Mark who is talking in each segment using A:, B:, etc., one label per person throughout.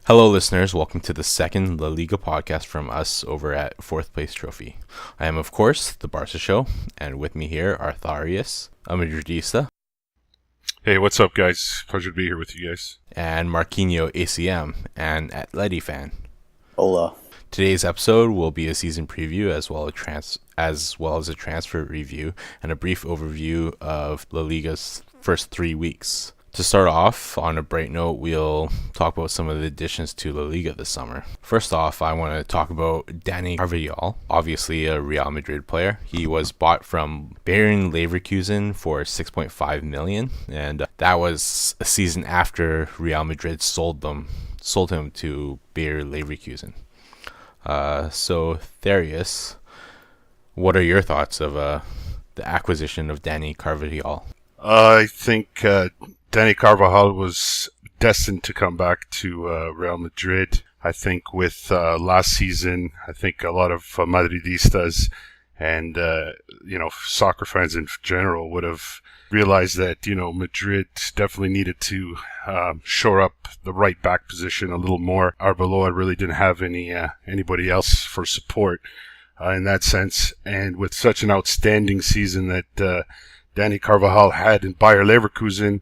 A: Hello, listeners. Welcome to the second La Liga podcast from us over at Fourth Place Trophy. I am, of course, the Barca Show, and with me here are Tharius, a Madridista,
B: Hey, what's up, guys? Pleasure to be here with you guys.
A: and MarquinhoACM, an Atleti fan.
C: Hola.
A: Today's episode will be a season preview as well as a transfer review and a brief overview of La Liga's first 3 weeks. To start off, on a bright note, we'll talk about some of the additions to La Liga this summer. First off, I want to talk about Dani Carvajal, obviously a Real Madrid player. He was bought from Bayer Leverkusen for $6.5 million, and that was a season after Real Madrid sold him to Bayer Leverkusen. So Tharius, what are your thoughts of the acquisition of Dani Carvajal?
B: I think Dani Carvajal was destined to come back to Real Madrid. I think with last season, I think a lot of Madridistas and soccer fans in general would have realized that Madrid definitely needed to shore up the right back position a little more. Arbeloa really didn't have anybody else for support in that sense, and with such an outstanding season that Dani Carvajal had in Bayer Leverkusen,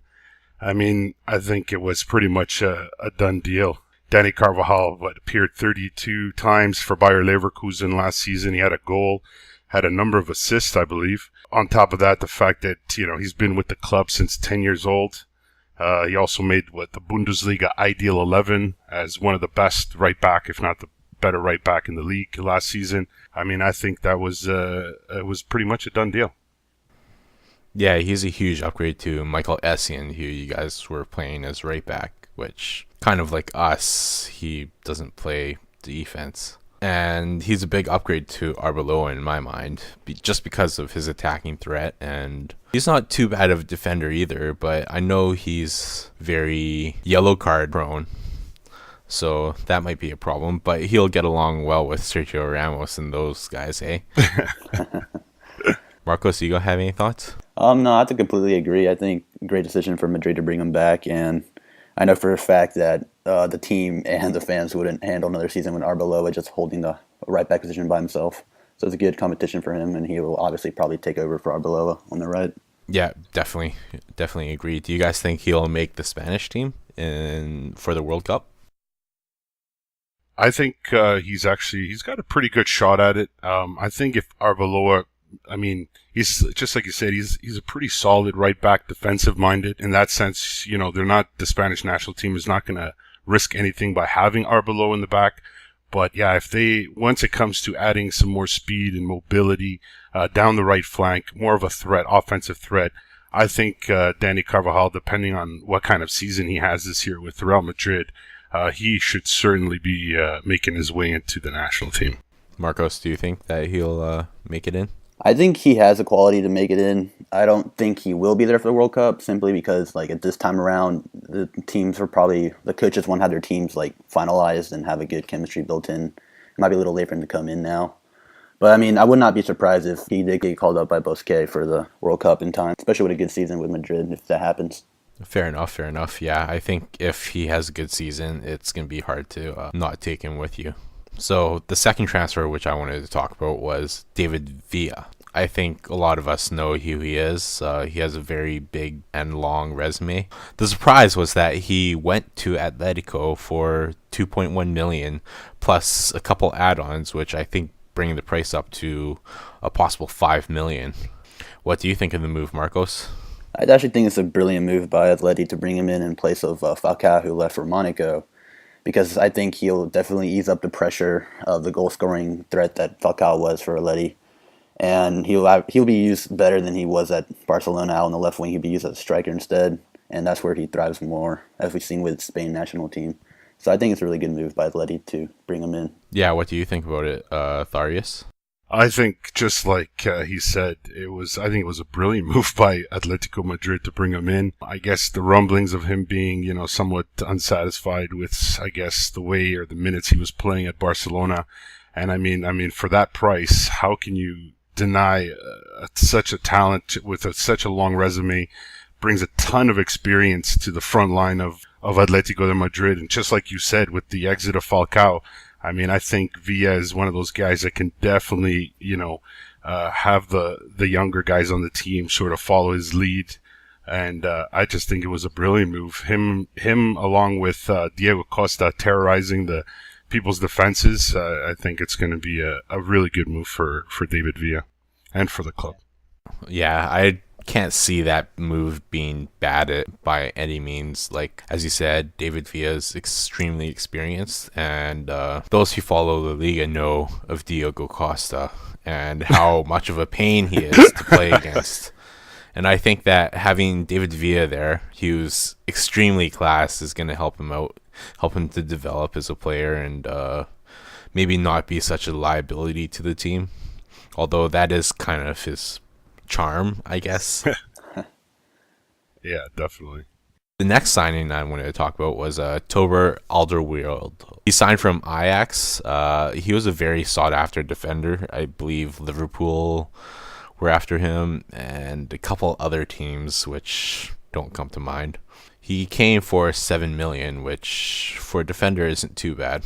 B: I think it was pretty much a done deal. Dani Carvajal appeared 32 times for Bayer Leverkusen last season. He had a goal, had a number of assists, I believe. On top of that, the fact that he's been with the club since 10 years old. He also made the Bundesliga Ideal 11 as one of the best right back, if not the better right back in the league last season. I think that was it was pretty much a done deal.
A: Yeah, he's a huge upgrade to MarquinhoACM, who you guys were playing as right back, which kind of like us, he doesn't play defense. And he's a big upgrade to Arbeloa in my mind, just because of his attacking threat. And he's not too bad of a defender either, but I know he's very yellow card prone. So that might be a problem, but he'll get along well with Sergio Ramos and those guys, eh? Marcos, you have any thoughts?
C: No, I have to completely agree. I think great decision for Madrid to bring him back, and I know for a fact that the team and the fans wouldn't handle another season with Arbeloa just holding the right back position by himself. So it's a good competition for him, and he will obviously probably take over for Arbeloa on the right.
A: Yeah, definitely agree. Do you guys think he'll make the Spanish team for the World Cup?
B: I think he's got a pretty good shot at it. I think if Arbeloa, he's just like you said, he's a pretty solid right back, defensive minded. In that sense, the Spanish national team is not going to risk anything by having Arbeloa in the back. But yeah, once it comes to adding some more speed and mobility down the right flank, more of a threat, offensive threat, I think Dani Carvajal, depending on what kind of season he has this year with Real Madrid, he should certainly be making his way into the national team.
A: Marcos, do you think that he'll make it in?
C: I think he has the quality to make it in. I don't think he will be there for the World Cup simply because, at this time around, the coaches want to have their teams finalized and have a good chemistry built in. It might be a little late for him to come in now. But I would not be surprised if he did get called up by Busquets for the World Cup in time, especially with a good season with Madrid, if that happens.
A: Fair enough. Yeah, I think if he has a good season, it's going to be hard to not take him with you. So the second transfer, which I wanted to talk about, was David Villa. I think a lot of us know who he is. He has a very big and long resume. The surprise was that he went to Atletico for $2.1 million plus a couple add-ons, which I think bring the price up to a possible $5 million. What do you think of the move, Marcos?
C: I actually think it's a brilliant move by Atleti to bring him in place of Falcao, who left for Monaco, because I think he'll definitely ease up the pressure of the goal-scoring threat that Falcao was for Atleti. And he'll be used better than he was at Barcelona out on the left wing. He'll be used as a striker instead, and that's where he thrives more, as we've seen with Spain national team. So I think it's a really good move by Atleti to bring him in.
A: Yeah, what do you think about it, Tharius?
B: I think, just like he said, it was a brilliant move by Atletico Madrid to bring him in. I guess the rumblings of him being, somewhat unsatisfied with, the way or the minutes he was playing at Barcelona. And for that price, how can you deny such a talent with such a long resume, brings a ton of experience to the front line of Atletico de Madrid. And just like you said, with the exit of Falcao, I mean, I think Villa is one of those guys that can definitely, have the younger guys on the team sort of follow his lead. And I just think it was a brilliant move. Him along with Diego Costa terrorizing the people's defenses. I think it's going to be a really good move for David Villa and for the club.
A: Yeah, I can't see that move being bad by any means. Like, as you said, David Villa is extremely experienced, and those who follow the Liga know of Diego Costa and how much of a pain he is to play against. And I think that having David Villa there, who's extremely class, is going to help him out, help him to develop as a player, and maybe not be such a liability to the team. Although that is kind of his charm, I guess.
B: Yeah, definitely.
A: The next signing I wanted to talk about was Tober Alderweireld. He signed from Ajax. He was a very sought-after defender. I believe Liverpool were after him, and a couple other teams which don't come to mind. He came for $7 million, which for a defender isn't too bad.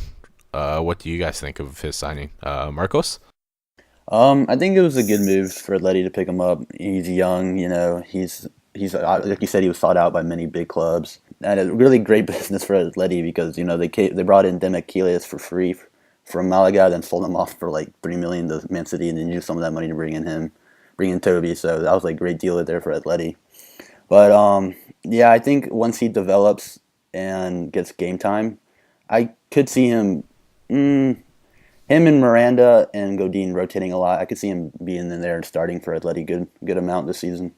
A: What do you guys think of his signing, Marcos?
C: I think it was a good move for Atleti to pick him up. He's young, he's like you said, he was sought out by many big clubs, and a really great business for Atleti because they brought in Demichelis for free from Malaga, then sold him off for like $3 million to Man City, and then used some of that money to bring in Toby. So that was like a great deal there for Atleti. But I think once he develops and gets game time, I could see him and Miranda and Godin rotating a lot. I could see him being in there and starting for Atleti good amount this season.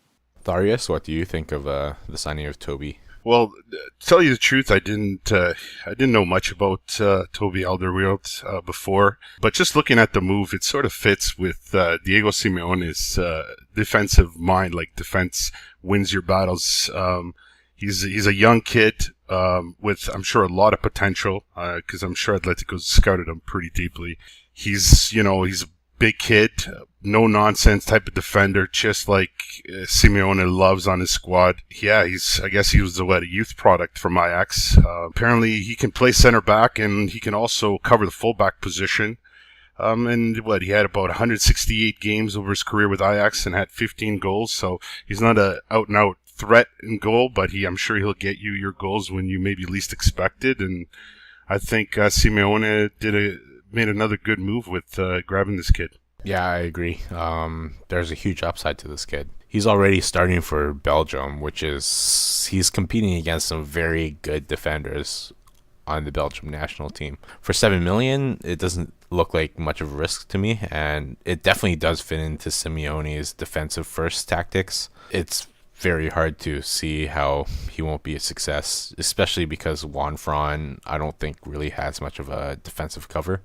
A: Tharius, what do you think of the signing of Toby?
B: Well, to tell you the truth, I didn't know much about Toby Alderweireld before, but just looking at the move, it sort of fits with Diego Simeone's defensive mind. Like, defense wins your battles. He's a young kid with, I'm sure, a lot of potential because I'm sure Atletico's scouted him pretty deeply. He's a big kid, no nonsense type of defender, just like Simeone loves on his squad. Yeah, I guess he was a youth product from Ajax. Apparently he can play center back and he can also cover the fullback position. He had about 168 games over his career with Ajax and had 15 goals. So he's not a out and out threat in goal, but I'm sure he'll get you your goals when you maybe least expected. And I think Simeone made another good move with grabbing this kid.
A: Yeah, I agree. There's a huge upside to this kid. He's already starting for Belgium, he's competing against some very good defenders on the Belgium national team. For $7 million, it doesn't look like much of a risk to me, and it definitely does fit into Simeone's defensive first tactics. It's very hard to see how he won't be a success, especially because Juan Fran, I don't think, really has much of a defensive cover,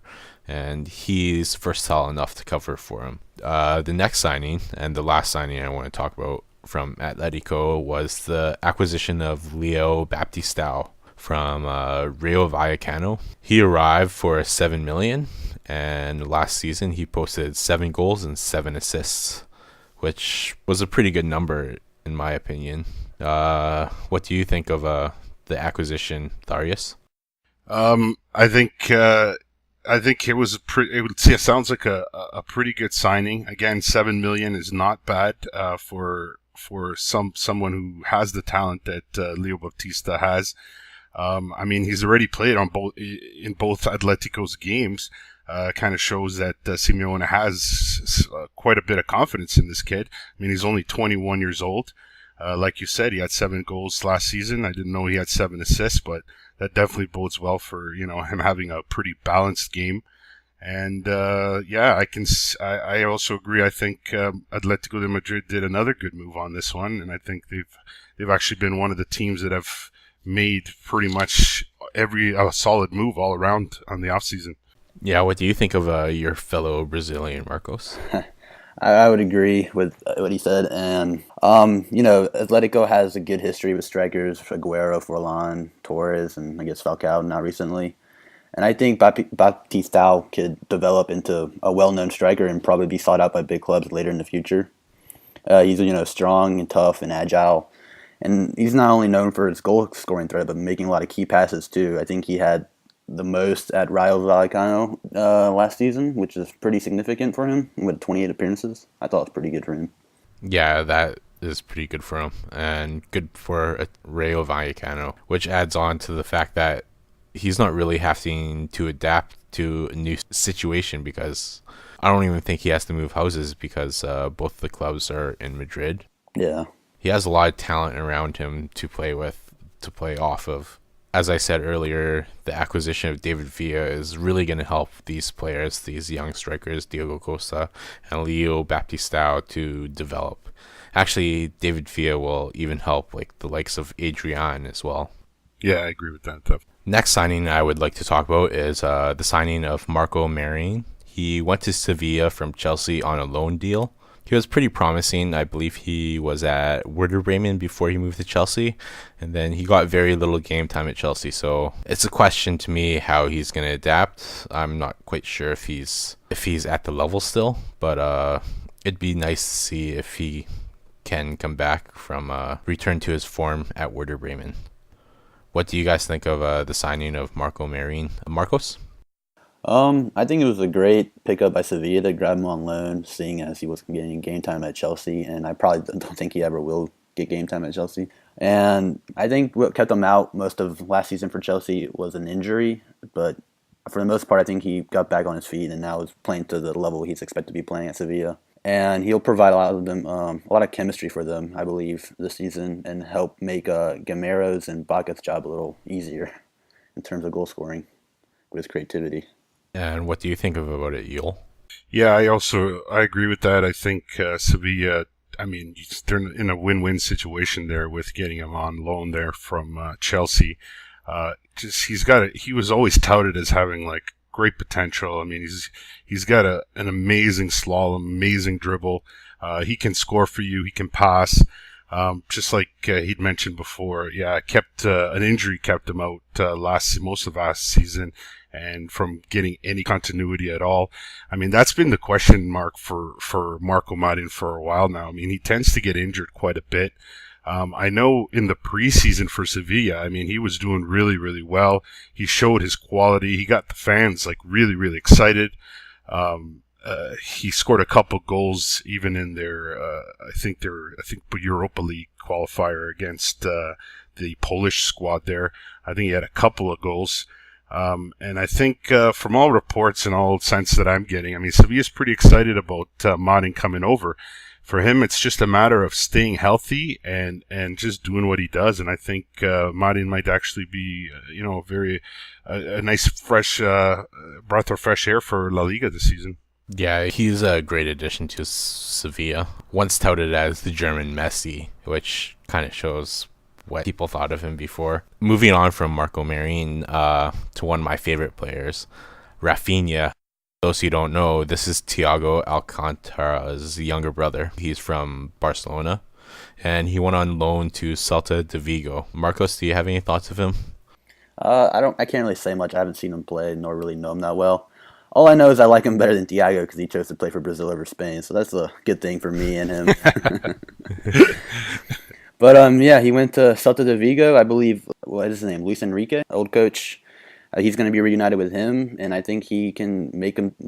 A: and he's versatile enough to cover for him. The next signing, and the last signing I want to talk about from Atletico, was the acquisition of Leo Baptistao from Rayo Vallecano. He arrived for $7 million, and last season he posted 7 goals and 7 assists, which was a pretty good number in my opinion. What do you think of the acquisition, Tharius?
B: I think it was it sounds like a pretty good signing. Again, $7 million is not bad for someone who has the talent that Leo Baptista has. I mean, he's already played in both Atletico's games. Kind of shows that Simeone has quite a bit of confidence in this kid. I mean, he's only 21 years old. Like you said, he had 7 goals last season. I didn't know he had 7 assists, but that definitely bodes well for him having a pretty balanced game. And I also agree. I think Atletico de Madrid did another good move on this one, and I think they've actually been one of the teams that have made pretty much every solid move all around on the offseason.
A: Yeah, what do you think of your fellow Brazilian, Marcos?
C: I would agree with what he said. And, Atletico has a good history with strikers, Agüero, Forlan, Torres, and I guess Falcao not recently. And I think Baptistao could develop into a well-known striker and probably be sought out by big clubs later in the future. He's, strong and tough and agile. And he's not only known for his goal scoring threat, but making a lot of key passes too. I think he had the most at Rayo Vallecano last season, which is pretty significant for him with 28 appearances. I thought it was pretty good for him.
A: Yeah, that is pretty good for him and good for Rayo Vallecano, which adds on to the fact that he's not really having to adapt to a new situation because I don't even think he has to move houses because both the clubs are in Madrid.
C: Yeah.
A: He has a lot of talent around him to play with, to play off of. As I said earlier, the acquisition of David Villa is really going to help these players, these young strikers, Diogo Costa and Leo Baptistao, to develop. Actually, David Villa will even help like the likes of Adrian as well.
B: Yeah, I agree with that, Dev.
A: Next signing I would like to talk about is the signing of Marco Marin. He went to Sevilla from Chelsea on a loan deal. He was pretty promising. I believe he was at Werder Bremen before he moved to Chelsea, and then he got very little game time at Chelsea. So it's a question to me how he's going to adapt. I'm not quite sure if he's at the level still, but it'd be nice to see if he can come back from return to his form at Werder Bremen. What do you guys think of the signing of Marco Marin? Marcos?
C: I think it was a great pickup by Sevilla to grab him on loan, seeing as he was getting game time at Chelsea, and I probably don't think he ever will get game time at Chelsea. And I think what kept him out most of last season for Chelsea was an injury, but for the most part, I think he got back on his feet and now is playing to the level he's expected to be playing at Sevilla. And he'll provide a lot of them, a lot of chemistry for them, I believe, this season, and help make Gamero's and Baca's job a little easier in terms of goal scoring with his creativity.
A: And what do you think about it, Yul?
B: Yeah, I agree with that. I think Sevilla, I mean, they're in a win-win situation there with getting him on loan there from Chelsea. He was always touted as having like great potential. I mean, he's got an amazing slalom, amazing dribble. He can score for you. He can pass. Just like he'd mentioned before, an injury kept him out most of last season, and from getting any continuity at all. I mean, that's been the question mark for Marco Marin for a while now. I mean, he tends to get injured quite a bit. I know in the preseason for Sevilla, I mean, he was doing really, really well. He showed his quality. He got the fans like really, really excited. He scored a couple goals even in their, I think Europa League qualifier against the Polish squad there. I think he had a couple of goals. And I think from all reports and all sense that I'm getting, I mean, Sevilla's pretty excited about Marin coming over. For him, it's just a matter of staying healthy and just doing what he does. And I think Marin might actually be, a nice fresh breath of fresh air for La Liga this season.
A: Yeah, he's a great addition to Sevilla. Once touted as the German Messi, which kind of shows what people thought of him before. Moving on from Marco Marin to one of my favorite players, Rafinha. Those who don't know, this is Thiago Alcantara's younger brother. He's from Barcelona, and he went on loan to Celta de Vigo. Marcos, do you have any thoughts of him?
C: I can't really say much. I haven't seen him play, nor really know him that well. All I know is I like him better than Thiago because he chose to play for Brazil over Spain, so that's a good thing for me and him. But he went to Celta de Vigo. I believe, what is his name? Luis Enrique, old coach. He's going to be reunited with him, and I think he can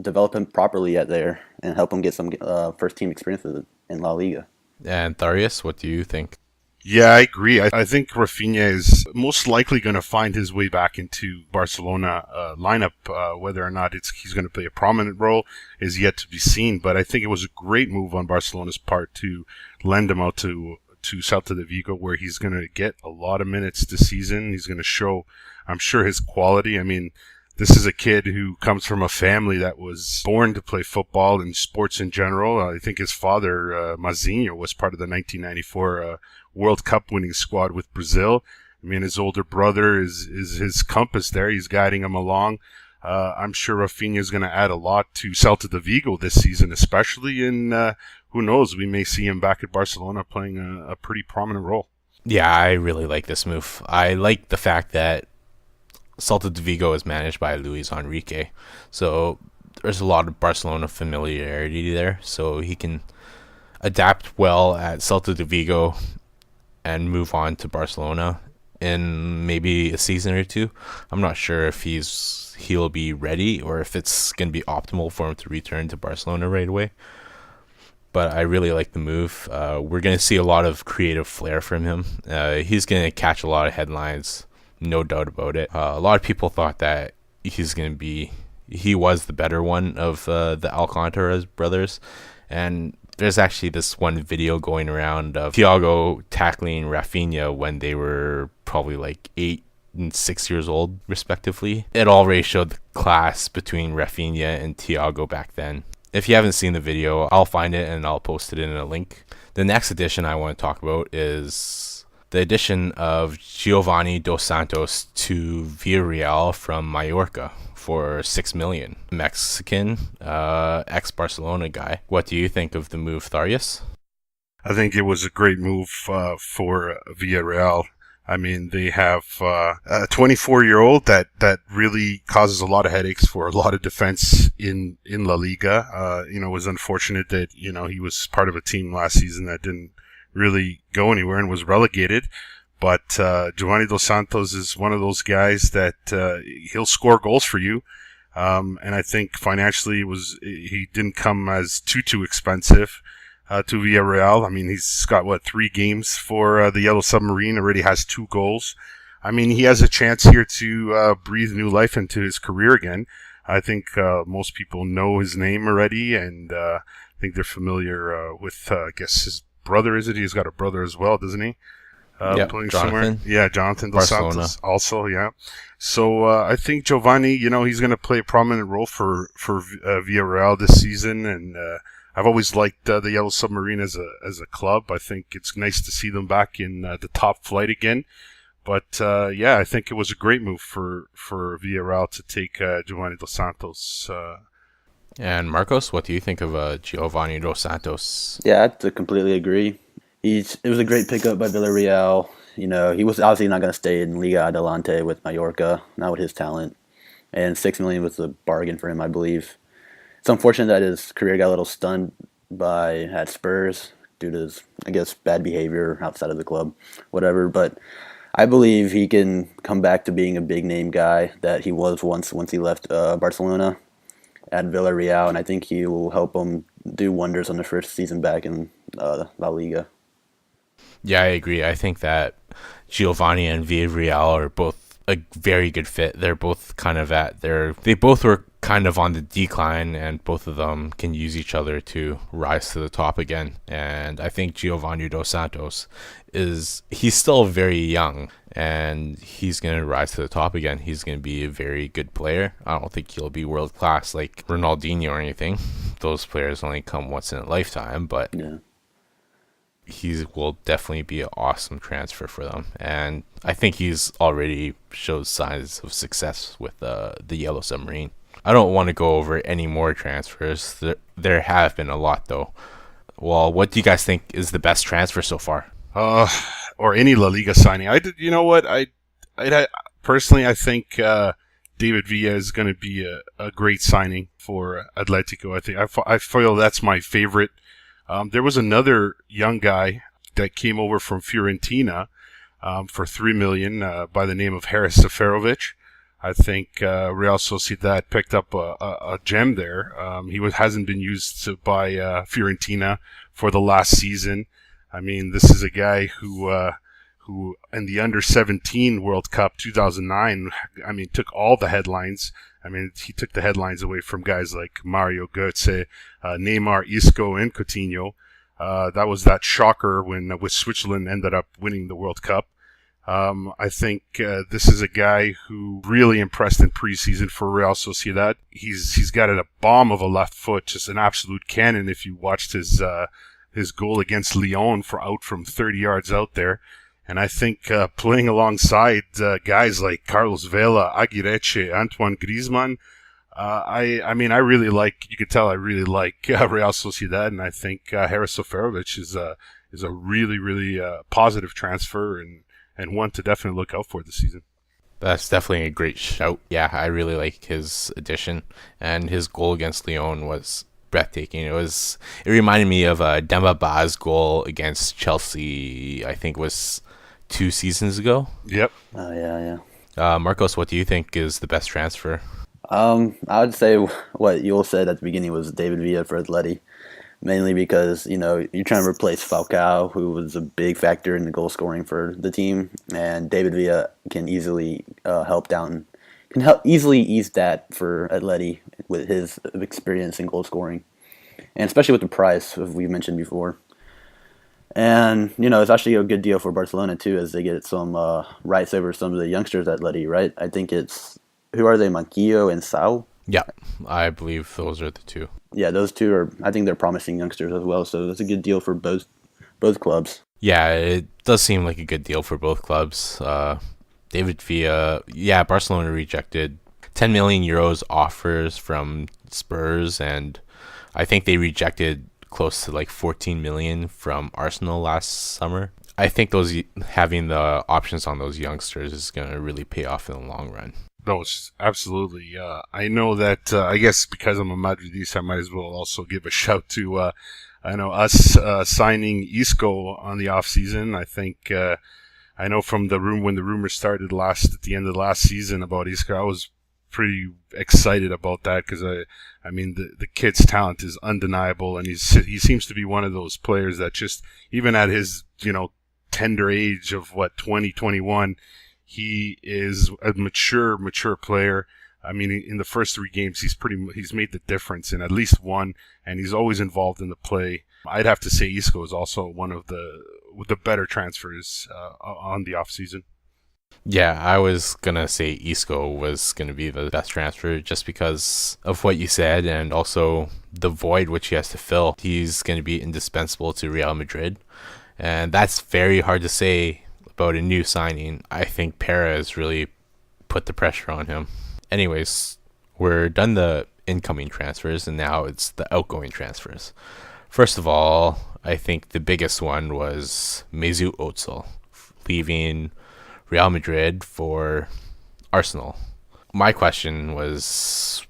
C: develop him properly at there and help him get some first team experiences in La Liga.
A: And Tharius, what do you think?
B: Yeah, I agree. I think Rafinha is most likely going to find his way back into Barcelona lineup. Whether or not he's going to play a prominent role is yet to be seen. But I think it was a great move on Barcelona's part to lend him out to Celta de Vigo, where he's going to get a lot of minutes this season. He's going to show, I'm sure, his quality. I mean, this is a kid who comes from a family that was born to play football and sports in general. I think his father, Mazinho, was part of the 1994 World Cup winning squad with Brazil. I mean, his older brother is his compass there. He's guiding him along. I'm sure Rafinha is going to add a lot to Celta de Vigo this season, especially in, who knows, we may see him back at Barcelona playing a pretty prominent role.
A: Yeah, I really like this move. I like the fact that Celta de Vigo is managed by Luis Enrique, so there's a lot of Barcelona familiarity there, so he can adapt well at Celta de Vigo and move on to Barcelona in maybe a season or two. I'm not sure if he'll be ready or if it's going to be optimal for him to return to Barcelona right away. But I really like the move. We're going to see a lot of creative flair from him. He's going to catch a lot of headlines, no doubt about it. A lot of people thought that he was the better one of the Alcantara brothers. And there's actually this one video going around of Thiago tackling Rafinha when they were probably like 8 and 6 years old, respectively. It already showed the class between Rafinha and Thiago back then. If you haven't seen the video, I'll find it and I'll post it in a link. The next addition I want to talk about is the addition of Giovanni Dos Santos to Villarreal from Mallorca for $6 million. Mexican, ex-Barcelona guy. What do you think of the move, Tharius?
B: I think it was a great move for Villarreal. I mean, they have a 24-year-old that really causes a lot of headaches for a lot of defense in La Liga. It was unfortunate that, he was part of a team last season that didn't really go anywhere and was relegated. But Giovanni Dos Santos is one of those guys that he'll score goals for you. And I think financially he didn't come as too expensive to Villarreal. I mean, he's got 3 games for the Yellow Submarine, already has 2 goals. I mean, he has a chance here to breathe new life into his career again. I think most people know his name already, and I think they're familiar with, I guess, his brother, is it? He's got a brother as well, doesn't he? Playing somewhere. Yeah, Jonathan Dos Santos also, yeah. So I think Giovanni, he's going to play a prominent role for Villarreal this season, and I've always liked the Yellow Submarine as a club. I think it's nice to see them back in the top flight again. But I think it was a great move for Villarreal to take Giovanni Dos Santos.
A: And Marcos, what do you think of Giovanni Dos Santos?
C: Yeah, I have to completely agree. It was a great pickup by Villarreal. He was obviously not going to stay in Liga Adelante with Mallorca, not with his talent. And $6 million was a bargain for him, I believe. It's unfortunate that his career got a little stunned at Spurs due to his, I guess, bad behavior outside of the club, whatever. But I believe he can come back to being a big name guy that he was once he left Barcelona at Villarreal, and I think he will help him do wonders on the first season back in La Liga.
A: Yeah, I agree. I think that Giovanni and Villarreal are both a very good fit. They're both kind of they both were kind of on the decline, and both of them can use each other to rise to the top again. And I think Giovanni Dos Santos he's still very young, and he's going to rise to the top again. He's going to be a very good player. I don't think he'll be world class like Ronaldinho or anything. Those players only come once in a lifetime, but
C: yeah.
A: He will definitely be an awesome transfer for them, and I think he's already showed signs of success with the Yellow Submarine. I don't want to go over any more transfers. There have been a lot, though. Well, what do you guys think is the best transfer so far?
B: Or any La Liga signing. You know what? I personally, I think David Villa is going to be a great signing for Atletico. I feel that's my favorite. There was another young guy that came over from Fiorentina for $3 million by the name of Haris Seferovic. I think Real Sociedad picked up a gem there. He hasn't been used by Fiorentina for the last season. I mean, this is a guy who in the Under-17 World Cup 2009, took all the headlines. He took the headlines away from guys like Mario Götze, Neymar, Isco, and Coutinho. That was that shocker when with Switzerland ended up winning the World Cup. I think this is a guy who really impressed in preseason for Real Sociedad. He's got a bomb of a left foot, just an absolute cannon. If you watched his goal against Lyon from 30 yards out there. And I think playing alongside guys like Carlos Vela, Aguirre, Antoine Griezmann, I really like. You could tell I really like Real Sociedad, and I think Haris Seferovic is a really positive transfer and one to definitely look out for this season.
A: That's definitely a great shout. Yeah, I really like his addition, and his goal against Lyon was breathtaking. It reminded me of Demba Ba's goal against Chelsea. I think it was 2 seasons ago.
B: Yep.
C: Oh yeah.
A: Marcos, what do you think is the best transfer?
C: I would say what Yul said at the beginning was David Villa for Atleti, mainly because you're trying to replace Falcao, who was a big factor in the goal scoring for the team, and David Villa can easily help easily ease that for Atleti with his experience in goal scoring, and especially with the price, as we mentioned before. And it's actually a good deal for Barcelona too, as they get some rights over some of the youngsters at Atleti, right? I think it's who are they, Manquillo and Sau?
A: Yeah, I believe those are the two.
C: Yeah, those two are. I think they're promising youngsters as well, so that's a good deal for both clubs.
A: Yeah, it does seem like a good deal for both clubs. David Villa, yeah, Barcelona rejected 10 million euros offers from Spurs, and I think they rejected close to like 14 million from Arsenal last summer. I think having the options on those youngsters is going to really pay off in the long run.
B: No, absolutely. I know that, I guess because I'm a Madridista, I might as well also give a shout to, I know us signing Isco on the off season. I think, I know from when the rumors started at the end of the last season about Isco, I was pretty excited about that because I mean the kid's talent is undeniable, and he seems to be one of those players that just, even at his tender age of 2021, he is a mature player. I mean, in the first 3 games, he's made the difference in at least one, and he's always involved in the play. I'd have to say Isco is also one of the better transfers on the off season.
A: Yeah, I was gonna say Isco was gonna be the best transfer just because of what you said, and also the void which he has to fill. He's gonna be indispensable to Real Madrid, and that's very hard to say about a new signing. I think Perez really put the pressure on him. Anyways, we're done the incoming transfers, and now it's the outgoing transfers. First of all, I think the biggest one was Mesut Ozil leaving Real Madrid for Arsenal. My question was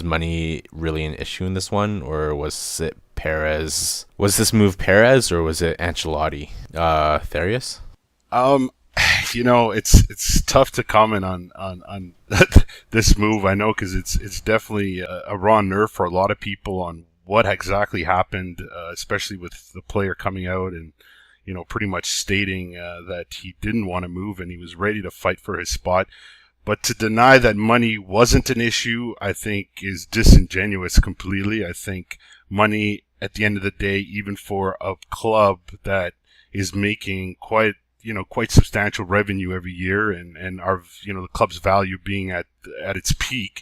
A: money really an issue in this one, or was it Perez? Was this move Perez, or was it Ancelotti? Tharius?
B: It's tough to comment on this move. I know, because it's definitely a raw nerve for a lot of people on what exactly happened, especially with the player coming out and pretty much stating that he didn't want to move and he was ready to fight for his spot. But to deny that money wasn't an issue, I think, is disingenuous completely. I think money, at the end of the day, even for a club that is making quite substantial revenue every year, and the club's value being at its peak,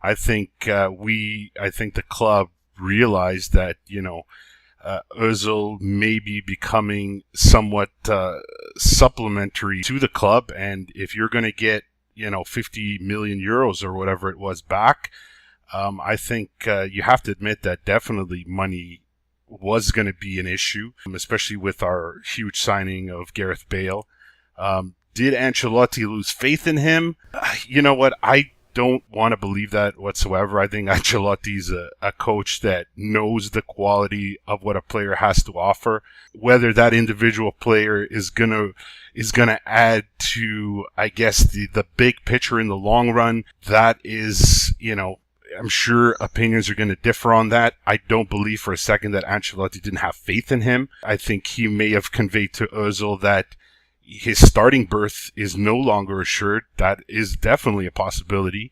B: I think the club realized that Ozil may be becoming somewhat supplementary to the club, and if you're going to get 50 million euros or whatever it was back, I think you have to admit that definitely money was going to be an issue, especially with our huge signing of Gareth Bale. Did Ancelotti lose faith in him? You know what? I don't want to believe that whatsoever. I think Ancelotti's a coach that knows the quality of what a player has to offer. Whether that individual player is gonna add to, I guess, the big picture in the long run, that is, I'm sure opinions are going to differ on that. I don't believe for a second that Ancelotti didn't have faith in him. I think he may have conveyed to Ozil that his starting berth is no longer assured. That is definitely a possibility.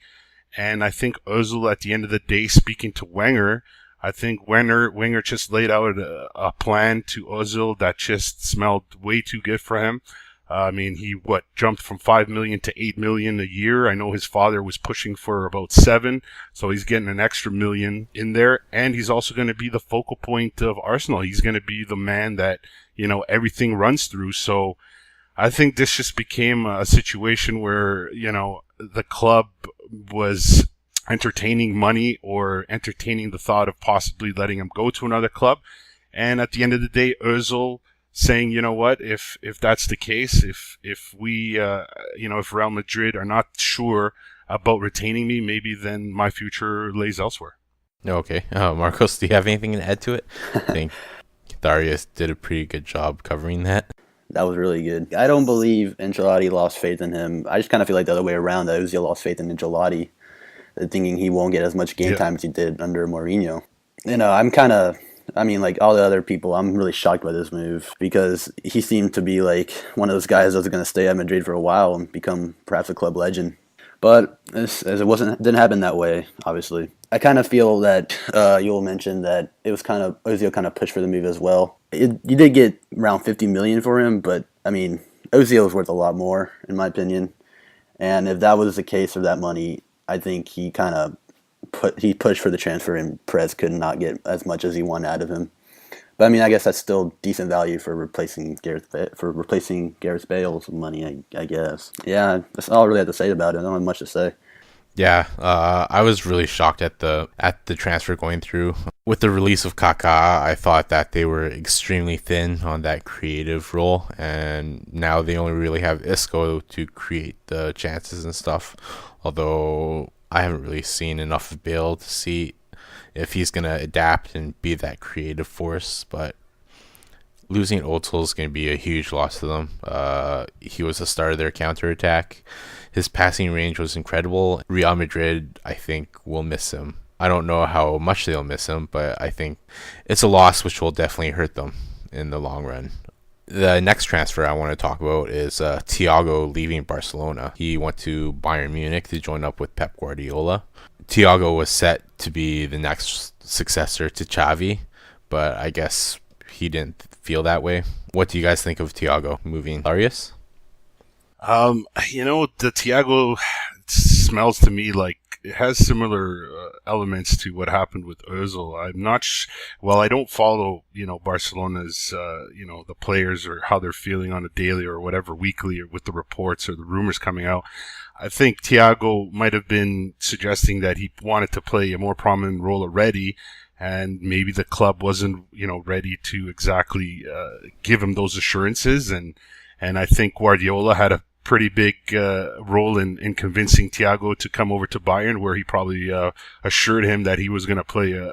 B: And I think Ozil, at the end of the day, speaking to Wenger, I think Wenger just laid out a plan to Ozil that just smelled way too good for him. I mean, he jumped from 5 million to 8 million a year. I know his father was pushing for about 7, so he's getting an extra million in there, and he's also going to be the focal point of Arsenal. He's going to be the man that everything runs through. So I think this just became a situation where the club was entertaining money or entertaining the thought of possibly letting him go to another club, and at the end of the day, Ozil saying, you know what, if that's the case, if we, if Real Madrid are not sure about retaining me, maybe then my future lays elsewhere.
A: Okay. Marcos, do you have anything to add to it? I think Tharius did a pretty good job covering that.
C: That was really good. I don't believe Ancelotti lost faith in him. I just kind of feel like the other way around, that Ozil lost faith in Ancelotti, thinking he won't get as much game
B: Yeah.
C: time as he did under Mourinho. I'm kind of, I mean, like all the other people, I'm really shocked by this move because he seemed to be like one of those guys that was going to stay at Madrid for a while and become perhaps a club legend. But as it didn't happen that way, obviously. I kind of feel that you'll mention that it was kind of Ozil kind of pushed for the move as well. You did get around 50 million for him, but I mean, Ozil is worth a lot more in my opinion. And if that was the case for that money, I think he pushed for the transfer, and Perez could not get as much as he wanted out of him. But I mean, I guess that's still decent value for replacing Gareth Bale's money. I guess. Yeah, that's all I really have to say about it. I don't have much to say.
A: Yeah, I was really shocked at the transfer going through. With the release of Kaká, I thought that they were extremely thin on that creative role, and now they only really have Isco to create the chances and stuff. Although I haven't really seen enough of Bale to see if he's gonna adapt and be that creative force, but losing Ozil is going to be a huge loss to them. He was the start of their counterattack. His passing range was incredible. Real Madrid, I think, will miss him. I don't know how much they'll miss him, but I think it's a loss which will definitely hurt them in the long run. The next transfer I want to talk about is Thiago leaving Barcelona. He went to Bayern Munich to join up with Pep Guardiola. Thiago was set to be the next successor to Xavi, but I guess he didn't feel that way. What do you guys think of Thiago moving? Tharius?
B: The Thiago smells to me like it has similar elements to what happened with Özil. I'm not well, I don't follow, Barcelona's, the players or how they're feeling on a daily or whatever weekly or with the reports or the rumors coming out. I think Thiago might have been suggesting that he wanted to play a more prominent role already, and maybe the club wasn't, ready to exactly give him those assurances. And I think Guardiola had a pretty big role in convincing Thiago to come over to Bayern, where he probably assured him that he was going to play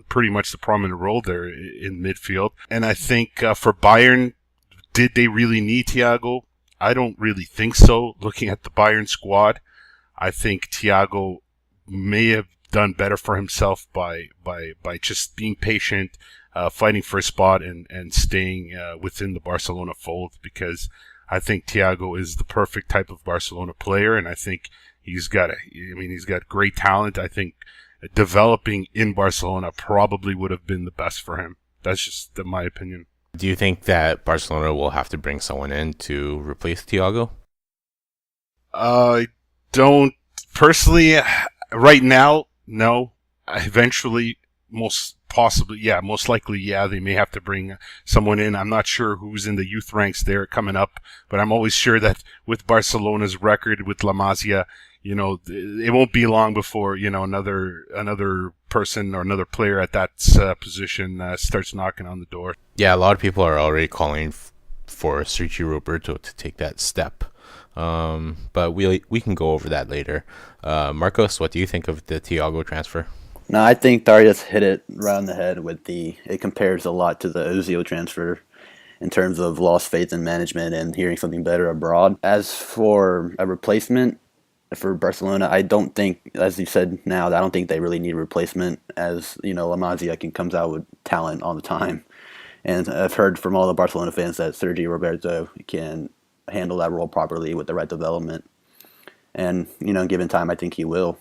B: pretty much the prominent role there in midfield. And I think for Bayern, did they really need Thiago? I don't really think so. Looking at the Bayern squad, I think Thiago may have done better for himself by just being patient, fighting for a spot, and staying within the Barcelona fold, because I think Thiago is the perfect type of Barcelona player, and I think he's got great talent. I think developing in Barcelona probably would have been the best for him. That's just my opinion.
A: Do you think that Barcelona will have to bring someone in to replace Thiago?
B: I don't personally. Right now, no. Eventually, most likely, they may have to bring someone in. I'm not sure who's in the youth ranks there coming up, but I'm always sure that with Barcelona's record with La Masia, it won't be long before, another person or another player at that position starts knocking on the door.
A: Yeah, a lot of people are already calling for Sergio Roberto to take that step. But we can go over that later. Marcos, what do you think of the Thiago transfer?
C: No, I think Tharius hit it right on the head with it compares a lot to the Ozil transfer in terms of lost faith in management and hearing something better abroad. As for a replacement for Barcelona, I don't think, as you said now, I don't think they really need a replacement, as, La Masia comes out with talent all the time. And I've heard from all the Barcelona fans that Sergio Roberto can handle that role properly with the right development. And, given time, I think he will.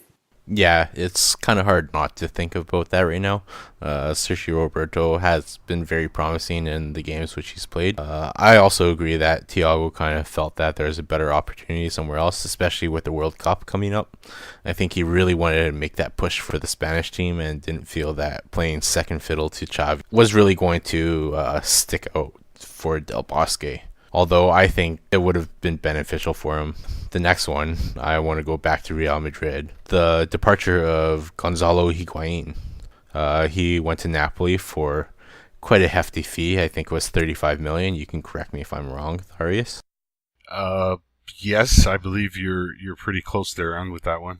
A: Yeah, it's kind of hard not to think about that right now. Sergio Roberto has been very promising in the games which he's played. I also agree that Thiago kind of felt that there's a better opportunity somewhere else, especially with the World Cup coming up. I think he really wanted to make that push for the Spanish team and didn't feel that playing second fiddle to Xavi was really going to stick out for Del Bosque. Although I think it would have been beneficial for him. The next one, I want to go back to Real Madrid. The departure of Gonzalo Higuain. He went to Napoli for quite a hefty fee. I think it was 35 million. You can correct me if I'm wrong, Tharius.
B: Yes, I believe you're pretty close there on with that one.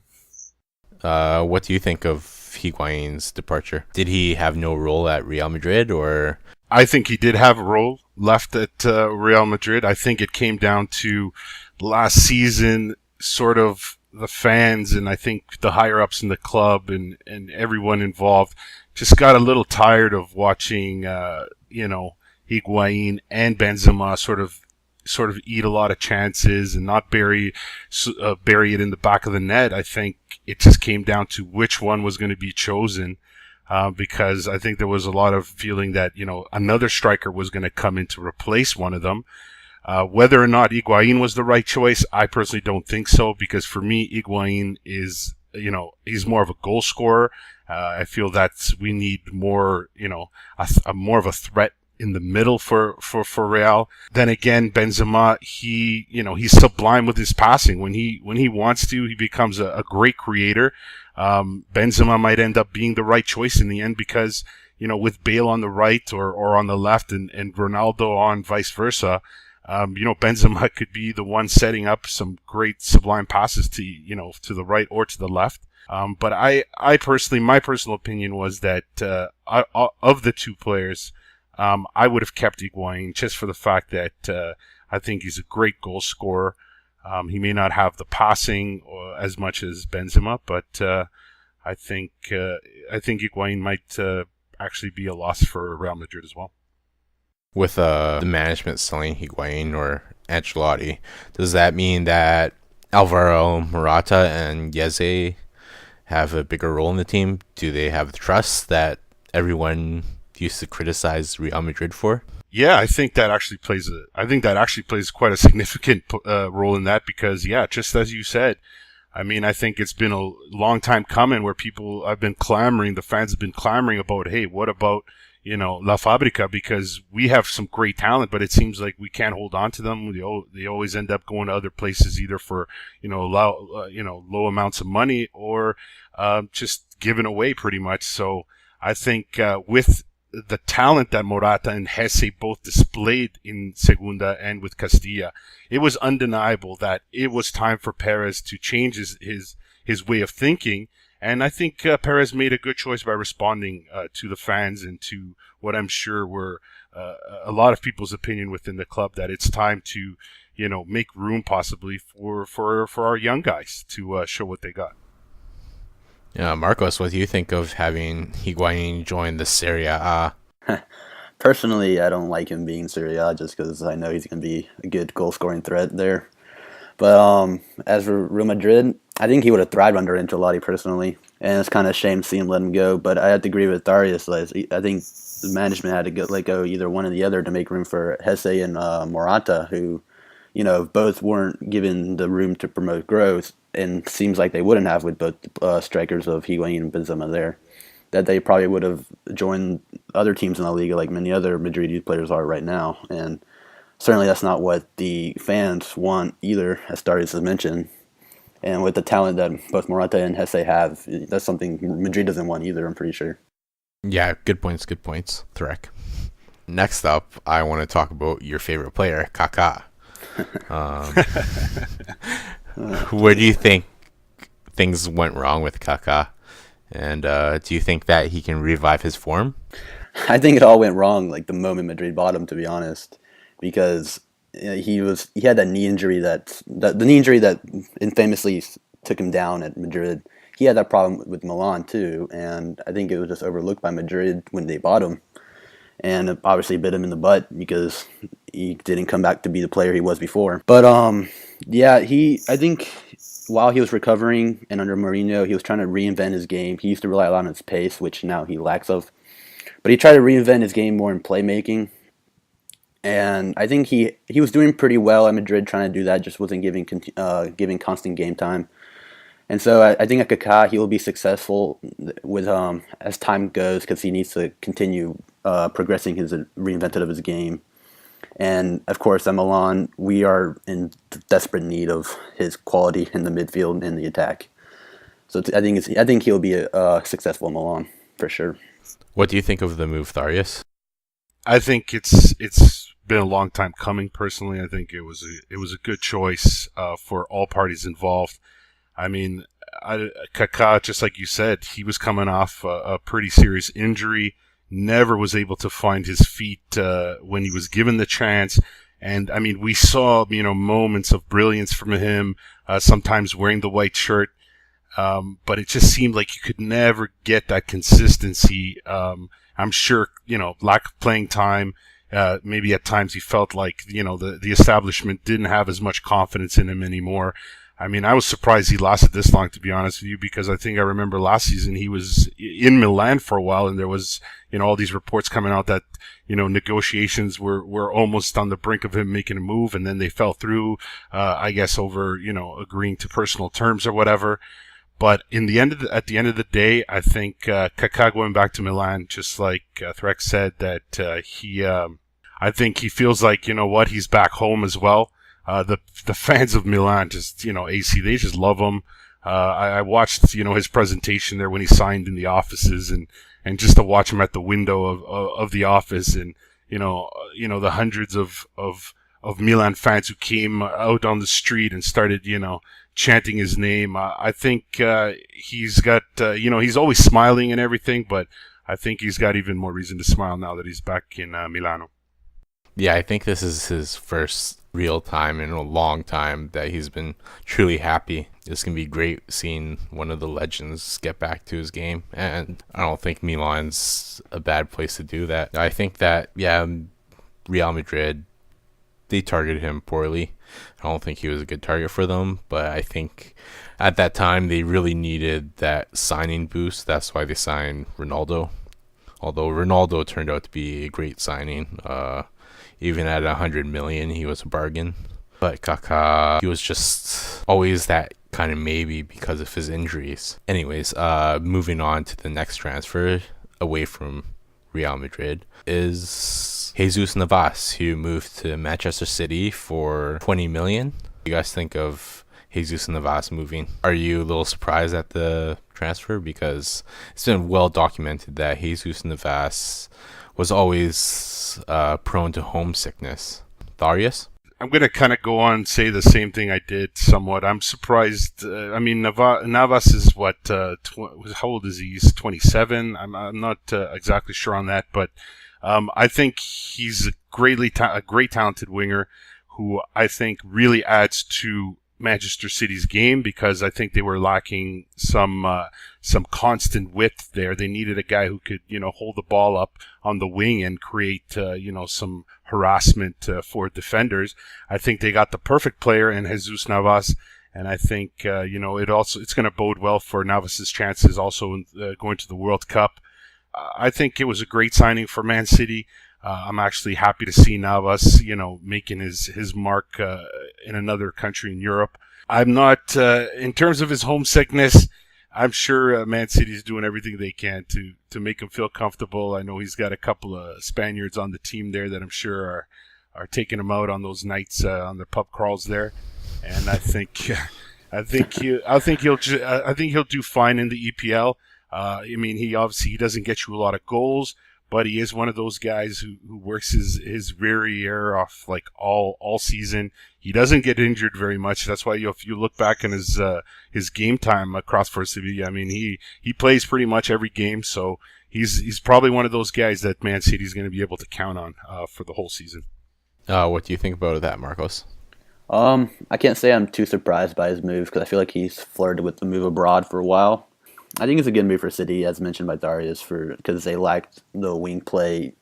A: What do you think of Higuain's departure? Did he have no role at Real Madrid, or?
B: I think he did have a role left at Real Madrid. I think it came down to last season, sort of the fans and I think the higher ups in the club and everyone involved just got a little tired of watching, Higuain and Benzema sort of eat a lot of chances and not bury it in the back of the net. I think it just came down to which one was going to be chosen. Because I think there was a lot of feeling that, another striker was going to come in to replace one of them. Whether or not Higuain was the right choice, I personally don't think so, because for me, Higuain is, he's more of a goal scorer. I feel that we need more, more of a threat in the middle for Real. Then again, Benzema, he's sublime with his passing. When he wants to, he becomes a great creator. Benzema might end up being the right choice in the end because, with Bale on the right or on the left and Ronaldo on vice versa, Benzema could be the one setting up some great sublime passes to the right or to the left. But I personally, my personal opinion was that, of the two players, I would have kept Higuain just for the fact that, I think he's a great goal scorer. He may not have the passing as much as Benzema, but I think Higuain might actually be a loss for Real Madrid as well.
A: With the management selling Higuain or Ancelotti, does that mean that Alvaro Morata and Yeze have a bigger role in the team? Do they have the trust that everyone used to criticize Real Madrid for?
B: Yeah, I think that actually plays quite a significant role in that because, just as you said, I mean, I think it's been a long time coming where the fans have been clamoring about, hey, what about, La Fabrica? Because we have some great talent, but it seems like we can't hold on to them. They always end up going to other places either for, low amounts of money or just given away pretty much. So I think with the talent that Morata and Hesse both displayed in Segunda and with Castilla, it was undeniable that it was time for Perez to change his way of thinking. And I think Perez made a good choice by responding to the fans and to what I'm sure were a lot of people's opinion within the club that it's time to, make room possibly for our young guys to show what they got.
A: Yeah, Marcos, what do you think of having Higuain join the Serie A?
C: Personally, I don't like him being Serie A just because I know he's going to be a good goal-scoring threat there. But as for Real Madrid, I think he would have thrived under Ancelotti personally, and it's kind of a shame to see him let him go. But I have to agree with Tharius. I think the management had to let go either one or the other to make room for Hesse and Morata, who, both weren't given the room to promote growth, and seems like they wouldn't have with both strikers of Higuain and Benzema there. That they probably would have joined other teams in the Liga like many other Madrid youth players are right now. And certainly that's not what the fans want either, as Tharius has mentioned. And with the talent that both Morata and Hesse have, that's something Madrid doesn't want either, I'm pretty sure.
A: Yeah, good points, Threk. Next up, I want to talk about your favorite player, Kaká. Where do you think things went wrong with Kaká? And do you think that he can revive his form?
C: I think it all went wrong like the moment Madrid bought him, to be honest, because he had that knee injury the knee injury that infamously took him down at Madrid. He had that problem with Milan too, and I think it was just overlooked by Madrid when they bought him, and it obviously bit him in the butt because he didn't come back to be the player he was before. But I think while he was recovering and under Mourinho, he was trying to reinvent his game. He used to rely a lot on his pace, which now he lacks of. But he tried to reinvent his game more in playmaking. And I think he was doing pretty well at Madrid trying to do that, just wasn't giving constant game time. And so I think at Kaká, he will be successful with as time goes because he needs to continue progressing his reinvented of his game. And of course, at Milan, we are in desperate need of his quality in the midfield and the attack. So I think he'll be successful in Milan for sure.
A: What do you think of the move, Tharius?
B: I think it's been a long time coming. Personally, I think it was a good choice for all parties involved. I mean, Kaká, just like you said, he was coming off a pretty serious injury. Never was able to find his feet when he was given the chance. And I mean, we saw moments of brilliance from him. Sometimes wearing the white shirt, but it just seemed like you could never get that consistency. I'm sure lack of playing time. Maybe at times he felt like the establishment didn't have as much confidence in him anymore. I mean, I was surprised he lasted this long, to be honest with you, because I think I remember last season he was in Milan for a while, and there was, all these reports coming out that, negotiations were almost on the brink of him making a move, and then they fell through, I guess over, agreeing to personal terms or whatever. But at the end of the day, I think, Kaká going back to Milan, just like Threx said, that, I think he feels like, he's back home as well. The fans of Milan just, AC, they just love him. I watched, his presentation there when he signed in the offices, and just to watch him at the window of the office, and, the hundreds of Milan fans who came out on the street and started, chanting his name. I think, he's got, he's always smiling and everything, but I think he's got even more reason to smile now that he's back in Milano.
A: Yeah, I think this is his first real time in a long time that he's been truly happy. It's going to be great seeing one of the legends get back to his game, and I don't think Milan's a bad place to do that. I think that, Real Madrid, they targeted him poorly. I don't think he was a good target for them, but I think at that time they really needed that signing boost. That's why they signed Ronaldo. Although Ronaldo turned out to be a great signing. Even at 100 million, he was a bargain. But Kaká, he was just always that kind of maybe because of his injuries. Anyways, moving on to the next transfer away from Real Madrid is Jesus Navas, who moved to Manchester City for 20 million. What do you guys think of Jesus Navas moving? Are you a little surprised at the transfer? Because it's been well documented that Jesus Navas was always prone to homesickness. Tharius?
B: I'm going to kind of go on and say the same thing I did somewhat. I'm surprised. Navas is what, how old is he? He's 27. I'm not exactly sure on that, but I think he's a great talented winger who I think really adds to Manchester City's game, because I think they were lacking some constant width there. They needed a guy who could, hold the ball up on the wing and create, some harassment for defenders. I think they got the perfect player in Jesus Navas, and I think, it's going to bode well for Navas's chances also in, going to the World Cup. I think it was a great signing for Man City. I'm actually happy to see Navas, making his mark in another country in Europe. I'm not, in terms of his homesickness, I'm sure Man City's doing everything they can to make him feel comfortable. I know he's got a couple of Spaniards on the team there that I'm sure are taking him out on those nights on the pub crawls there, and I think he'll do fine in the EPL. He doesn't get you a lot of goals, but he is one of those guys who works his rear off like all season. He doesn't get injured very much. That's why if you look back on his game time across for Sevilla, he plays pretty much every game. So he's probably one of those guys that Man City is going to be able to count on for the whole season.
A: What do you think about that, Marcos?
C: I can't say I'm too surprised by his move, because I feel like he's flirted with the move abroad for a while. I think it's a good move for City, as mentioned by Tharius, because they lacked the wing play,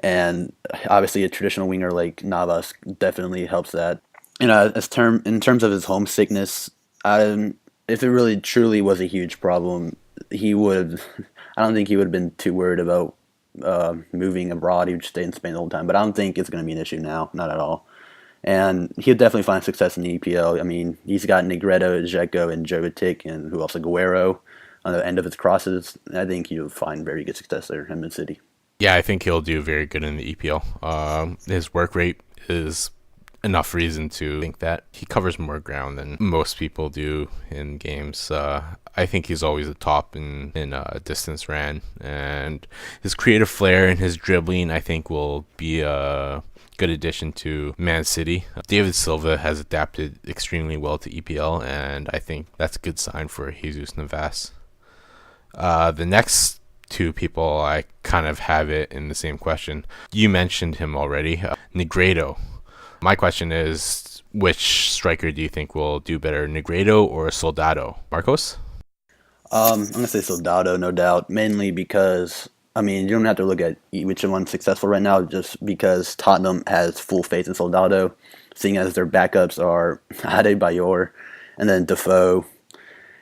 C: and obviously a traditional winger like Navas definitely helps that. In terms of his homesickness, if it really truly was a huge problem, I don't think he would have been too worried about moving abroad. He would stay in Spain the whole time, but I don't think it's going to be an issue now, not at all. And he'll definitely find success in the EPL. He's got Negredo, Dzeko, and Jovetic, and who else? Aguero on the end of his crosses. I think he'll find very good success there in Man City.
A: Yeah, I think he'll do very good in the EPL. His work rate is enough reason to think that he covers more ground than most people do in games. I think he's always a top in distance ran, and his creative flair and his dribbling, I think, will be a good addition to Man City. David Silva has adapted extremely well to EPL, and I think that's a good sign for Jesus Navas. The next two people, I kind of have it in the same question. You mentioned him already, Negredo. My question is, which striker do you think will do better, Negredo or Soldado? Marcos?
C: I'm going to say Soldado, no doubt, mainly because, I mean, you don't have to look at which one's successful right now, just because Tottenham has full faith in Soldado, seeing as their backups are Adebayor and then Defoe.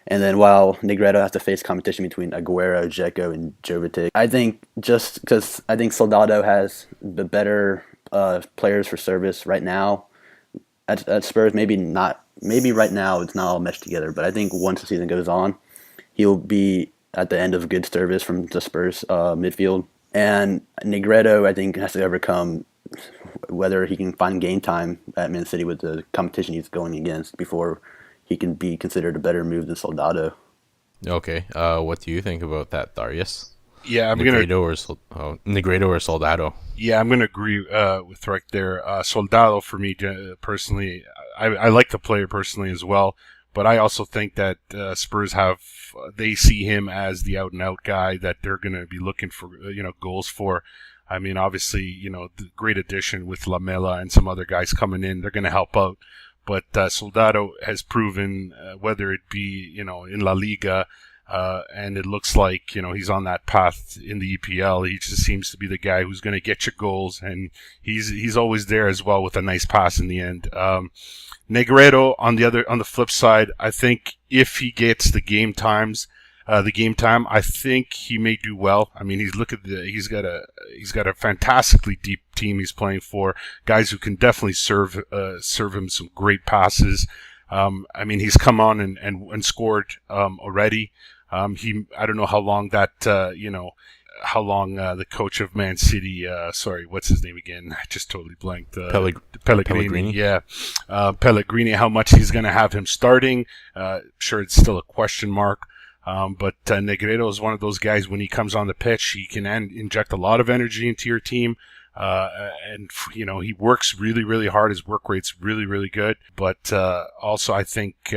C: And then while Negredo has to face competition between Aguero, Dzeko, and Jovetic, I think just because I think Soldado has the better players for service right now at Spurs. Maybe right now it's not all meshed together, but I think once the season goes on, he'll be at the end of good service from the Spurs midfield. And Negredo, I think, has to overcome whether he can find game time at Man City with the competition he's going against before he can be considered a better move than Soldado.
A: Okay. What do you think about that, Tharius?
B: Yeah,
A: Negredo or Soldado?
B: Yeah, I'm gonna agree with right there. Soldado for me personally, I like the player personally as well, but I also think that Spurs they see him as the out and out guy that they're gonna be looking for goals for. I mean, obviously, the great addition with Lamela and some other guys coming in, they're gonna help out. But Soldado has proven, whether it be in La Liga. And it looks like, he's on that path in the EPL. He just seems to be the guy who's going to get you goals, and he's always there as well with a nice pass in the end. Negredo on the flip side, I think if he gets the game time, I think he may do well. I mean, he's got a fantastically deep team he's playing for, guys who can definitely serve him some great passes. I mean, he's come on and scored already. I don't know how long the coach of Man City, what's his name again? I just totally blanked. Pellegrini. Yeah. Pellegrini, how much he's going to have him starting. Sure, it's still a question mark. But Negredo is one of those guys, when he comes on the pitch, he can inject a lot of energy into your team. And he works really, really hard. His work rate's really, really good. But also, I think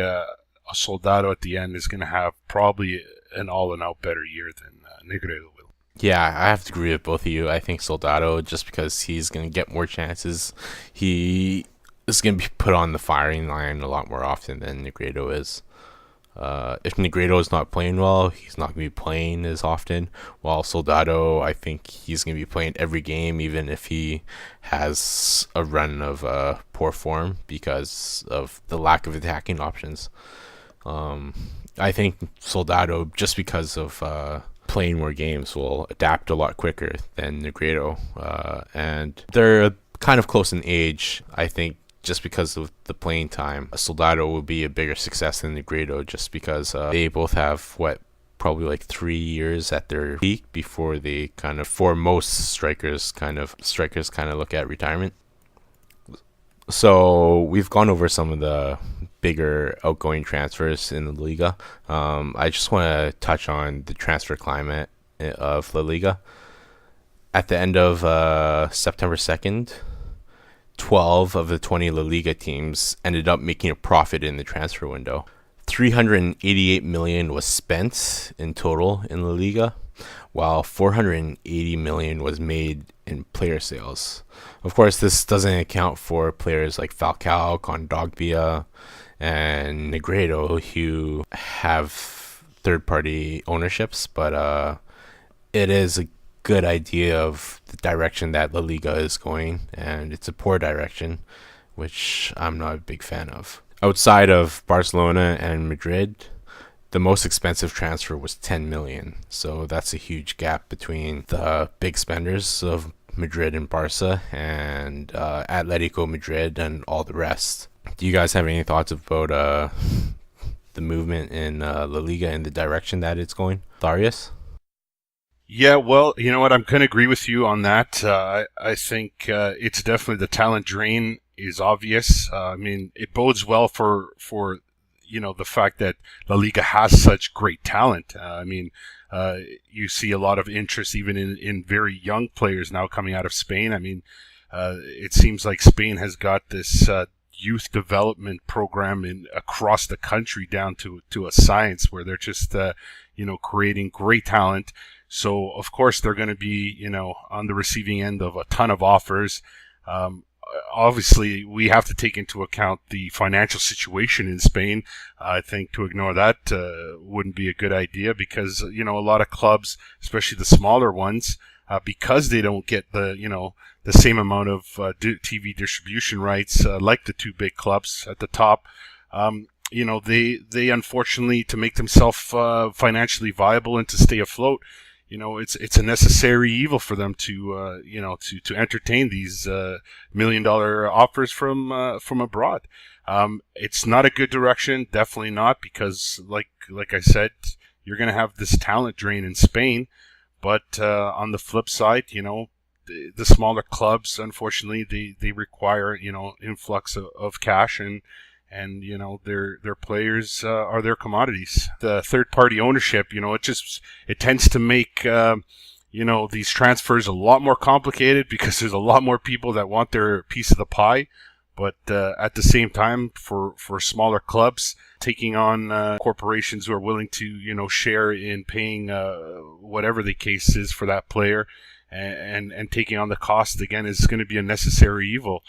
B: Soldado at the end is going to have probably an all-in-out better year than Negredo will.
A: Yeah, I have to agree with both of you. I think Soldado, just because he's going to get more chances, he is going to be put on the firing line a lot more often than Negredo is. If Negredo is not playing well, he's not going to be playing as often. While Soldado, I think he's going to be playing every game, even if he has a run of poor form because of the lack of attacking options. I think Soldado, just because of playing more games, will adapt a lot quicker than Negredo. And they're kind of close in age, I think. Just because of the playing time, Soldado will be a bigger success than Negredo, just because they both have probably like 3 years at their peak before they for most strikers kind of look at retirement. So we've gone over some of the bigger outgoing transfers in the Liga. I just want to touch on the transfer climate of La Liga. At the end of September 2nd, 12 of the 20 La Liga teams ended up making a profit in the transfer window. 388 million was spent in total in La Liga, while 480 million was made in player sales. Of course, this doesn't account for players like Falcao, Kondogbia, and Negredo, who have third-party ownerships, but it is a good idea of the direction that La Liga is going, and it's a poor direction, which I'm not a big fan of. Outside of Barcelona and Madrid, the most expensive transfer was 10 million, so that's a huge gap between the big spenders of Madrid and Barca and Atletico Madrid and all the rest. Do you guys have any thoughts about the movement in La Liga and the direction that it's going? Tharius?
B: Yeah, well, you know what? I'm going to agree with you on that. I think it's definitely the talent drain is obvious. I mean, it bodes well for the fact that La Liga has such great talent. You see a lot of interest even in very young players now coming out of Spain. I mean, It seems like Spain has got this youth development program across the country down to a science where they're just creating great talent. So of course they're going to be on the receiving end of a ton of offers. Obviously, we have to take into account the financial situation in Spain. I think to ignore that wouldn't be a good idea because, a lot of clubs, especially the smaller ones, because they don't get the same amount of TV distribution rights like the two big clubs at the top, they unfortunately, to make themselves financially viable and to stay afloat, it's a necessary evil for them to entertain these $1 million offers from abroad. It's not a good direction, definitely not, because like I said, you're going to have this talent drain in Spain. But on the flip side, the smaller clubs, unfortunately, they require influx of cash and their players are their commodities. The third party ownership, it tends to make these transfers a lot more complicated because there's a lot more people that want their piece of the pie. But at the same time, for smaller clubs, taking on corporations who are willing to share in paying whatever the case is for that player, and taking on the cost again is going to be a necessary evil.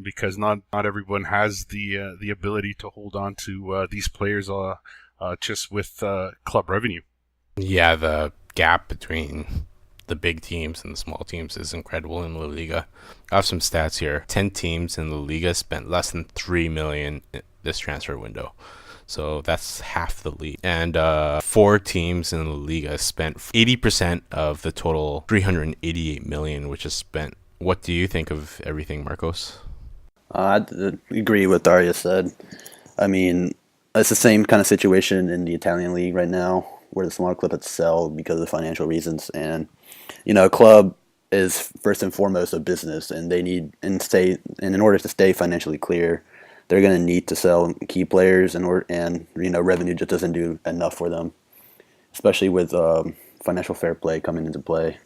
B: Because not everyone has the ability to hold on to these players just with club revenue.
A: Yeah, the gap between the big teams and the small teams is incredible in La Liga. I have some stats here. 10 teams in La Liga spent less than $3 million this transfer window. So that's half the league. And 4 teams in La Liga spent 80% of the total $388 million, which is spent. What do you think of everything, Marcos?
C: I agree with Tharius said. I mean, it's the same kind of situation in the Italian league right now, where the smaller clubs sell because of financial reasons. And, a club is first and foremost a business, and they need and in order to stay financially clear, they're going to need to sell key players, and revenue just doesn't do enough for them, especially with financial fair play coming into play.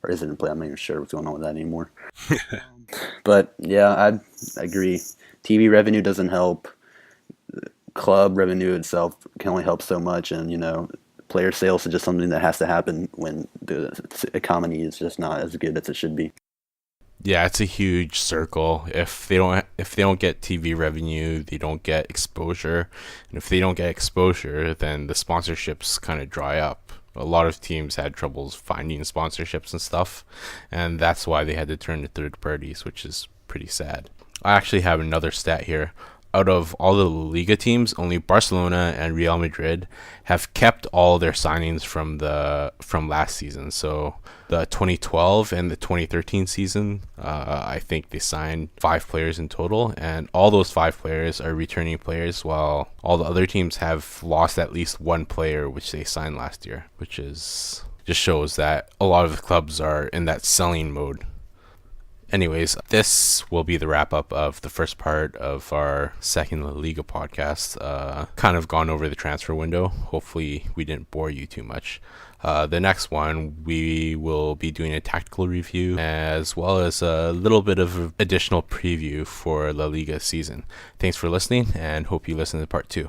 C: Or is it in play? I'm not even sure what's going on with that anymore. But yeah, I agree. TV revenue doesn't help. Club revenue itself can only help so much, and player sales is just something that has to happen when the economy is just not as good as it should be.
A: Yeah, it's a huge circle. If they don't get TV revenue, they don't get exposure, and if they don't get exposure, then the sponsorships kind of dry up. A lot of teams had troubles finding sponsorships and stuff, and that's why they had to turn to third parties, which is pretty sad. I actually have another stat here. Out of all the Liga teams, only Barcelona and Real Madrid have kept all their signings from last season. So the 2012 and the 2013 season, I think they signed 5 players in total, and all those 5 players are returning players, while all the other teams have lost at least one player which they signed last year, which is just shows that a lot of the clubs are in that selling mode. Anyways, this will be the wrap up of the first part of our second La Liga podcast. Kind of gone over the transfer window. Hopefully we didn't bore you too much. The next one, we will be doing a tactical review as well as a little bit of additional preview for La Liga season. Thanks for listening, and hope you listen to part 2.